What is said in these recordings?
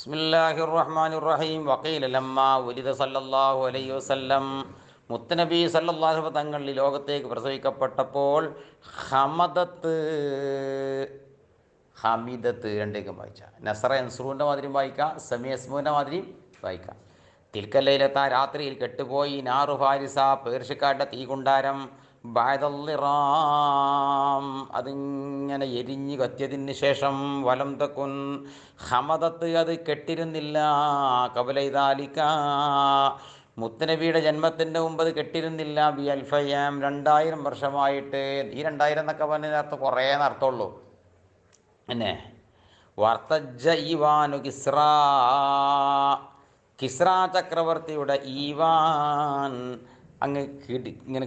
ബിസ്മില്ലാഹിർ റഹ്മാനിർ റഹീം. വഖീല ലമ്മാ ഉലിദ സല്ലല്ലാഹു അലൈഹി വസല്ലം, മുത്തനബി സല്ലല്ലാഹു അലൈഹി വസല്ലം തങ്ങൾ ഈ ലോകത്തേക്ക് പ്രസവിക്കപ്പെട്ടപ്പോൾ ഹമദത്ത് ഹമിദത്ത് രണ്ടേക്കും വായിക്കാം. നസറ അൻസുറിൻ്റെ മാതിരിയും വായിക്കാം, സമി അസ്മുവിൻ്റെ മാതിരിയും വായിക്കാം. തിൽക്കല്ലയിലെത്താ രാത്രിയിൽ കെട്ടുപോയി നാറു ഫാരിസ, പേർഷ്യക്കാരുടെ തീകുണ്ടാരം, ബാദല്ലിറാം അതിങ്ങനെ എരിഞ്ഞ് കത്തിയതിന് ശേഷം വലം തക്കുൻ ഹമദത്ത് അത് കെട്ടിരുന്നില്ല. കബലൈതാലിക്ക മുത്തനബിയുടെ ജന്മത്തിൻ്റെ മുമ്പ് അത് കെട്ടിരുന്നില്ല. ബി അൽഫയാം 2000 വർഷമായിട്ട്. ഈ 2000 എന്നൊക്കെ പറഞ്ഞ അർത്ഥം കുറേ അർത്ഥമുള്ളൂ. പിന്നെ വർത്തജ ഈവാനു കിസ്ര ചക്രവർത്തിയുടെ ഈവാൻ അങ്ങ് ഇങ്ങനെ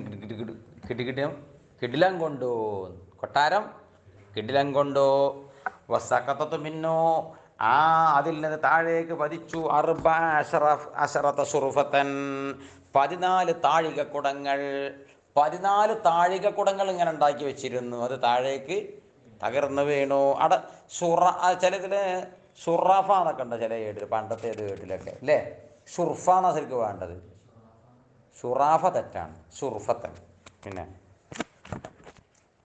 കിടിലം കൊണ്ടു, കൊട്ടാരം കിടിലം കൊണ്ടു. വസഖതതു മിന്നു അതിൽ നിന്ന് താഴേക്ക് പതിച്ചു. അശറത ശുറുഫത്തൻ 14 താഴികക്കുടങ്ങൾ. 14 താഴികക്കുടങ്ങൾ ഇങ്ങനെ ഉണ്ടാക്കി വെച്ചിരുന്നു. അത് താഴേക്ക് തകർന്നു വീണു. ചിലതിന് ഷുറാഫ എന്നൊക്കെ ഉണ്ട് ചില ഏട്ടിൽ, പണ്ടത്തെ ഏത് ഏട്ടിലൊക്കെ അല്ലേ. ഷുർഫാന്നാ ശരിക്കും വേണ്ടത്, ഷുറാഫ തെറ്റാണ്, ഷുർഫത്തൻ. പിന്നെ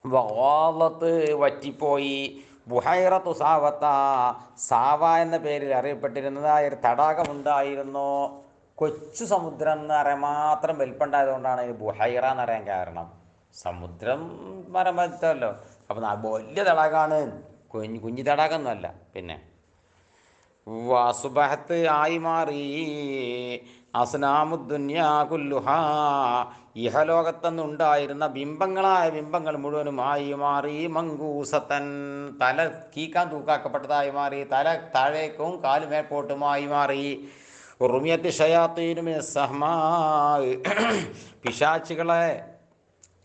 വഗാലത്ത് വറ്റിപ്പോയി. ബുഹൈറത്തു സാവത്ത സാവ എന്ന പേരിൽ അറിയപ്പെട്ടിരുന്നതായ ഒരു തടാകമുണ്ടായിരുന്നു. കൊച്ചു സമുദ്രം എന്ന് പറയാൻ മാത്രം വലിപ്പമുണ്ടായതുകൊണ്ടാണ് ഇതിന് ബുഹൈറ എന്ന് പറയാൻ കാരണം. സമുദ്രം മരം പറ്റല്ലോ, അപ്പം വലിയ തടാകമാണ്, കുഞ്ഞു തടാകമൊന്നുമല്ല. പിന്നെ വസുബഹത്ത് ആയി മാറി അസ്നാമുദ്ദുന്യാ കുല്ലുഹാ ഇഹലോകത്തെന്നുണ്ടായിരുന്ന ബിംബങ്ങളായ ബിംബങ്ങൾ മുഴുവനുമായി മാറി. മങ്കൂസത്തൻ തല കീക്കാൻ തൂക്കാക്കപ്പെട്ടതായി മാറി, തല താഴേക്കും കാല് മേൽപോട്ടുമായി മാറി. റുമിയത്ത് ഷയാത്തീനുമി സഹ്മാ പിശാച്ചുകളെ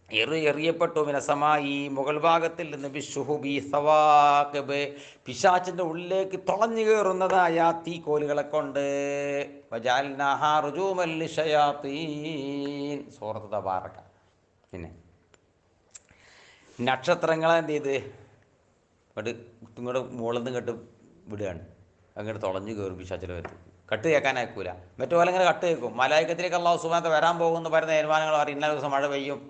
എറിയപ്പെട്ടു. മിനസമായി മുകൾ ഭാഗത്തിൽ നിന്ന് ബിഷുഹുബി സവാഖിബ് പിശാച്ചിൻ്റെ ഉള്ളിലേക്ക് തുളഞ്ഞു കയറുന്നതായ തീക്കോലുകളെ കൊണ്ട്. വജഅൽനാഹാ റുജൂമൻ ലിശയാത്തീൻ സൂറത്ത് തബാറക. പിന്നെ നക്ഷത്രങ്ങളെ എന്ത് ചെയ്ത് ഇങ്ങോട്ട് മുകളിൽ നിന്ന് കെട്ട് വിടുകയാണ്. അങ്ങോട്ട് തുളഞ്ഞു കയറും പിശാച്ചിൽ വരും. കട്ട് കേൾക്കാൻ അയക്കൂല. മറ്റുപോലെ ഇങ്ങനെ കട്ട് കേൾക്കും. മലായിക്കത്തിലേക്ക് അല്ലാഹു സുബ്ഹാനഹു വരാൻ പോകുമെന്ന് പറയുന്ന തീരുമാനങ്ങൾ പറയും. ഇന്ന ദിവസം മഴ പെയ്യും,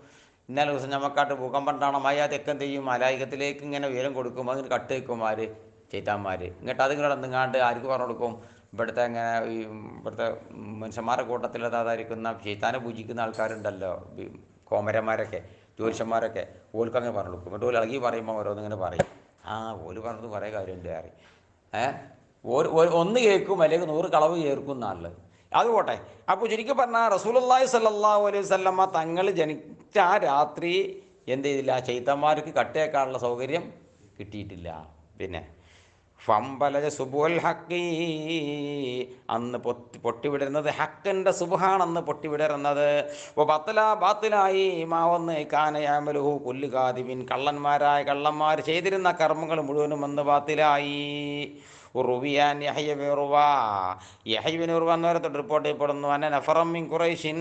ഇന്നലെ ദിവസം ഞമ്മക്കാട്ട് ഭൂകമ്പണ്ടാണ്, മഴ തെക്കം ചെയ്യും. മലായികത്തിലേക്ക് ഇങ്ങനെ ഉയരം കൊടുക്കും. അതിന് കട്ട് വെക്കും ആര്, ചെയ്താന്മാർ. ഇങ്ങോട്ട് അതിങ്ങനെ എന്തെങ്ങാണ്ട് ആർക്ക് പറഞ്ഞു കൊടുക്കും. ഇവിടുത്തെ ഇങ്ങനെ ഇവിടുത്തെ മനുഷ്യന്മാരുടെ കൂട്ടത്തിൽ അതായിരിക്കുന്ന ചെയ്താനെ പൂജിക്കുന്ന ആൾക്കാരുണ്ടല്ലോ, കോമരന്മാരൊക്കെ ജ്യോത്സ്യന്മാരൊക്കെ, ഓൽക്ക് അങ്ങനെ പറഞ്ഞു കൊടുക്കും. എന്നിട്ട് ഓല് ഇളകി പറയുമ്പോൾ ഓരോന്നിങ്ങനെ പറയും. ഓല് പറഞ്ഞത് കുറേ കാര്യമുണ്ട് അറിയും. ഒന്ന് കേൾക്കും, അല്ലെങ്കിൽ 100 കളവ് ചേർക്കും എന്നാണുള്ളത്. അതുപോട്ടെ. അപ്പോൾ ചുരുക്കി പറഞ്ഞാൽ റസൂലുള്ളാഹി സ്വല്ലല്ലാഹു അലൈഹി വസല്ലമ തങ്ങൾ ജനിച്ച ആ രാത്രി എന്ത് ചെയ്തില്ല, ചൈത്തന്മാർക്ക് കട്ടേക്കാനുള്ള സൗകര്യം കിട്ടിയിട്ടില്ല. പിന്നെ ഫംബലജ സുബുൽ ഹക്കി അന്ന് പൊട്ടിവിടരുന്നത്, ഹക്കിൻ്റെ സുബ്ഹാണെന്ന് പൊട്ടിവിടരുന്നത്. ബാത്തിലായി മാവന്ന് കാനയാമലുഹു കുല്ലുകാദിബിൻ കള്ളന്മാരായ കള്ളന്മാർ ചെയ്തിരുന്ന കർമ്മങ്ങൾ മുഴുവനും അന്ന് ബാത്തിലായി. റുവിയാൻ യഹ്യ ബിൻ ഉർവ എന്നവരെ റിപ്പോർട്ട് ചെയ്യപ്പെടുന്നു. അന്ന നഫറം മിൻ ഖുറൈശിൻ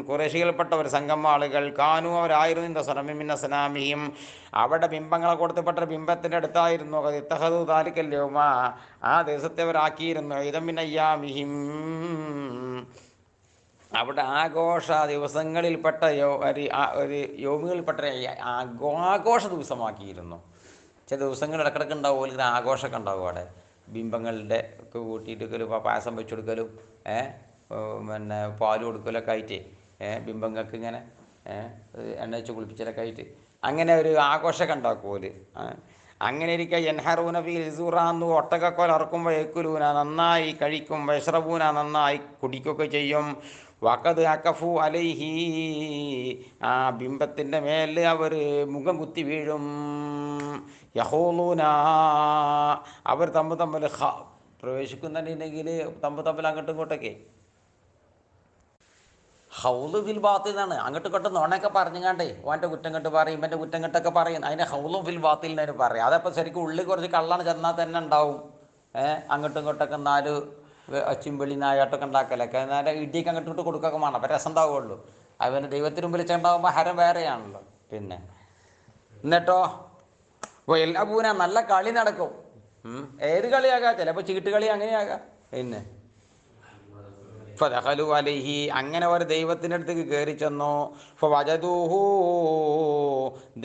ഖുറൈശികൾപ്പെട്ട ഒരു സംഘം ആളുകൾ കാനു അവരായിരുന്നു ഇന്ദ സനമി മിൻ അസ്നാമിഹിം അവിടെ ബിംബങ്ങളെ കൊടുത്തപ്പെട്ട ബിംബത്തിൻ്റെ അടുത്തായിരുന്നു. ഇത്തഖദു ദാലിക്കൽ യൗമ ആ ദിവസത്തെ അവരാക്കിയിരുന്നു ഈദൻ മിൻ അയ്യാമിഹിം അവിടെ ആഘോഷ ദിവസങ്ങളിൽപ്പെട്ട ഒരു യൗമുകളിൽപ്പെട്ട ആഘോഷ ദിവസമാക്കിയിരുന്നു. ചില ദിവസങ്ങൾ ഇടക്കിടക്ക് ഉണ്ടാവും, ഇങ്ങനെ ആഘോഷമൊക്കെ ഉണ്ടാവും. അവിടെ ബിംബങ്ങളുടെ ഒക്കെ കൂട്ടിയിട്ടൊരു പായസം വെച്ച് കൊടുക്കലും പിന്നെ പാൽ കൊടുക്കലൊക്കെ ആയിട്ട് ബിംബങ്ങൾക്ക് ഇങ്ങനെ എണ്ണ വെച്ച് കുളിപ്പിച്ചലൊക്കെ ആയിട്ട് അങ്ങനെ ഒരു ആഘോഷമൊക്കെ ഉണ്ടാക്കുമോല്. അങ്ങനെ ഇരിക്കുക എൻഹറൂന ഫീ ഇസുറാന്നു ഒട്ടകക്കോൽ ഇറക്കുമ്പോൾ ഏക്കുലൂന നന്നായി കഴിക്കും, വൈഷ്റബൂന നന്നായി കുടിക്കുകയൊക്കെ ചെയ്യും. വഖദ് അകഫു അലൈഹി ആ ബിംബത്തിൻ്റെ മേൽ അവർ മുഖം കുത്തി വീഴും. യഹൂലൂന അവർ തമ്മിൽ പ്രവേശിക്കുന്നുണ്ടെങ്കിൽ തമ്മിൽ അങ്ങോട്ടും ഇങ്ങോട്ടൊക്കെ. ഹൗല് ഫിൽ ബാത്തിൽ എന്നാണ്. അങ്ങോട്ടും ഇങ്ങോട്ടും നോണയൊക്കെ പറഞ്ഞങ്ങാണ്ടേ ഓൻ്റെ കുറ്റം കെട്ട് പറയും, ഇവൻ്റെ കുറ്റം കെട്ടൊക്കെ പറയും. അതിനെ ഹൗലും ഫിൽ ബാത്തിൽ എന്നതിന് പറയും. അതപ്പോൾ ശരിക്കും ഉള്ളിൽ കുറച്ച് കള്ളാണ് ചെന്നാൽ തന്നെ ഉണ്ടാവും. അങ്ങോട്ടും ഇങ്ങോട്ടൊക്കെ 4 അച്ചിമ്പിളി നായാട്ടൊക്കെ ഉണ്ടാക്കലൊക്കെ, എന്നാലും ഇടിയൊക്കെ അങ്ങോട്ട് ഇട്ട് കൊടുക്കൊക്കെ വേണം. അപ്പം രസം ഉണ്ടാവുകയുള്ളൂ. അവന് ദൈവത്തിന് മുമ്പിൽ ചെണ്ടാകുമ്പോൾ ഹരം വേറെയാണല്ലോ. പിന്നെ എന്നിട്ടോ അപ്പോൾ എല്ലാ പൂന നല്ല കളി നടക്കും. ഏത് കളിയാകാം, ചിലപ്പോൾ ചീട്ട് കളി അങ്ങനെയാകാം, പിന്നെ ഫദഖലു അലൈഹി, അങ്ങനെ ഒരു ദൈവത്തിൻ്റെ അടുത്തേക്ക് കയറി ചെന്നു. ഫവജദൂഹു,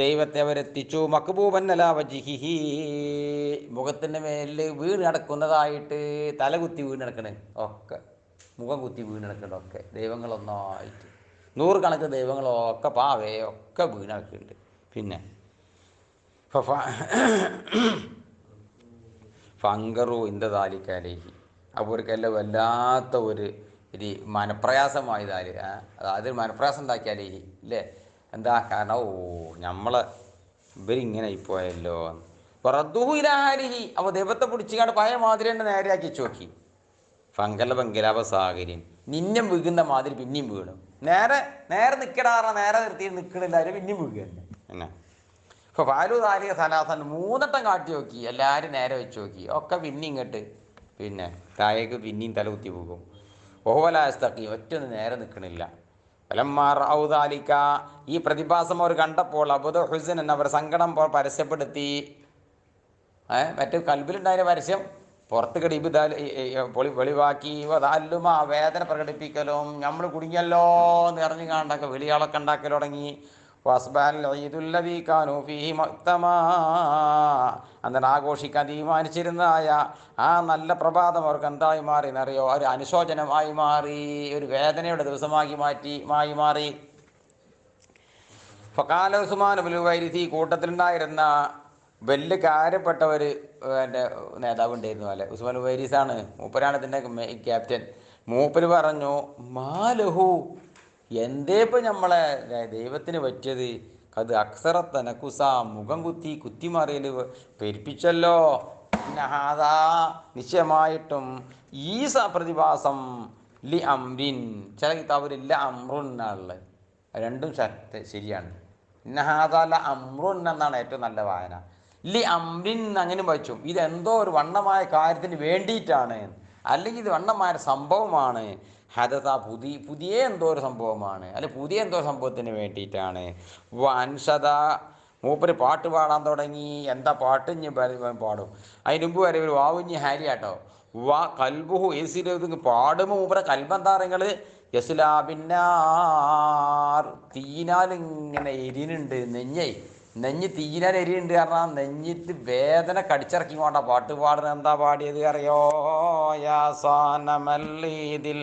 ദൈവത്തെ അവരെത്തിച്ചു. മക്ബൂബൻ അലാ വജ്ഹിഹി, മുഖത്തിൻ്റെ മേലിൽ വീണ് കിടക്കുന്നതായിട്ട്, തലകുത്തി വീണ് കിടക്കണേ ഒക്കെ, മുഖം കുത്തി വീണ് കിടക്കണൊക്കെ ദൈവങ്ങളൊന്നായിട്ട്, നൂറുകണക്ക് ദൈവങ്ങളൊക്കെ പാവേ ഒക്കെ വീണാക്കുന്നുണ്ട്. പിന്നെ ഫങ്കറു ഇന്ദാലിക്കലേഹി, അവർക്കെല്ലാം വല്ലാത്ത ഒരു മനപ്രയാസമായതാല്, അതായത് മനപ്രയാസം ഉണ്ടാക്കിയാലേഹി ഇല്ലേ, എന്താ കാരണം, ഓ നമ്മളെ ഇവരിങ്ങനെ ആയിപ്പോയല്ലോ. റദ്ദുഹുലാലിഹി, അപ്പോൾ ദൈവത്തെ പിടിച്ചുകൊണ്ട് പഴയ മാതിരി തന്നെ നേരെയാക്കി നോക്കി. ഫങ്കല ബങ്കലാപ സാഹചര്യം, നിന്നെ വീകുന്ന മാതിരി പിന്നെയും വീണു. നേരെ നേരെ നിൽക്കടാറ, നേരെ നിർത്തി നിൽക്കണില്ല, പിന്നെയും വീഴുക തന്നെ എന്നാ. ഇപ്പോൾ പാലു താലിക സലാസൻ മൂന്നെട്ടം കാട്ടി നോക്കി, എല്ലാവരും നേരെ വെച്ച് നോക്കി, ഒക്കെ പിന്നെ ഇങ്ങോട്ട് പിന്നെ താഴേക്ക് പിന്നെയും തലകുത്തി പോകും. ഓഹവലാസ്തക്കി, ഒറ്റൊന്നും നേരെ നിൽക്കണില്ല. ഫലമ്മാർ ഔദാലിക്ക, ഈ പ്രതിഭാസം അവർ കണ്ടപ്പോൾ അബുദ ഹുസൻ അവർ സങ്കടം പരസ്യപ്പെടുത്തി. മറ്റേ കൽബിലുണ്ടായ പരസ്യം പുറത്ത് കടിപ്പിതാൽ വെളിവാക്കി. വതാല്ലുമ, വേദന പ്രകടിപ്പിക്കലും, നമ്മൾ കുടുങ്ങിയല്ലോ എന്ന് എറിഞ്ഞു കാണ്ടൊക്കെ വെളിയാളൊക്കെ ഉണ്ടാക്കൽ തുടങ്ങി. അന്നേരം ആഘോഷിക്കാൻ തീരുമാനിച്ചിരുന്നതായ ആ നല്ല പ്രഭാതം അവർക്ക് എന്തായി മാറി എന്നറിയോ? ഒരു അനുശോചനമായി മാറി, ഒരു വേദനയുടെ ദിവസമായി മാറി. ഫഖാല ഉസ്മാൻ ഇബ്നുൽ വൈരിസി, കൂട്ടത്തിലുണ്ടായിരുന്ന വലിയ കാര്യപ്പെട്ടവർ എൻ്റെ നേതാവ് ഉണ്ടായിരുന്നു അല്ലെ, ഉസ്മാൻ വൈരീസാണ്, മൂപ്പരാണ് ഇതിൻ്റെ ക്യാപ്റ്റൻ. മൂപ്പര് പറഞ്ഞു, മാലഹു, എന്തേ ഇപ്പം നമ്മളെ ദൈവത്തിന് പറ്റിയത്? അത് അക്സറത്തനക്കുസ, മുഖം കുത്തിമാറിയൽ പെരുപ്പിച്ചല്ലോ. നഹാദാ, നിശ്ചയമായിട്ടും ഈ പ്രതിഭാസം ലി അംരിൻ, ചില കിതാബിലില്ല അമ്രുൻ എന്നാണുള്ളത്, രണ്ടും ശരിയാണ്. നഹാദാല അമ്രുൻ എന്നാണ് ഏറ്റവും നല്ല വായന. ലി അംരിൻ അങ്ങനെ വച്ചു, ഇതെന്തോ ഒരു വണ്ണമായ കാര്യത്തിന് വേണ്ടിയിട്ടാണ്, അല്ലെങ്കിൽ ഇത് വണ്ണമായ സംഭവമാണ്. ഹദത, പുതിയ എന്തോ ഒരു സംഭവമാണ്, അല്ലെ പുതിയ എന്തോ സംഭവത്തിന് വേണ്ടിയിട്ടാണ്. വൻഷത, മൂപ്പര് പാട്ട് പാടാൻ തുടങ്ങി. എന്താ പാട്ട്? ഇഞ്ഞ് പാടും. അതിന് മുമ്പ് വരെ ഒരു വാവുഞ്ഞ് ഹാരിയാട്ടോ. വാ കൽബുഹു, പാടുമ്പോൾ മൂപ്പരെ കൽബെന്താ നിങ്ങൾ യസുലാബിന്നാർ, തീയിനാലിങ്ങനെ എരിയുന്നുണ്ട്. നെഞ്ഞ് തീയിനാൽ എരിയുന്നുണ്ട് കാരണം നെഞ്ഞിട്ട് വേദന കടിച്ചിറക്കി കൊണ്ടാ പാട്ട് പാടുന്നത്. എന്താ പാടിയത് അറിയോ? യാ സാനമല്ലീദിൽ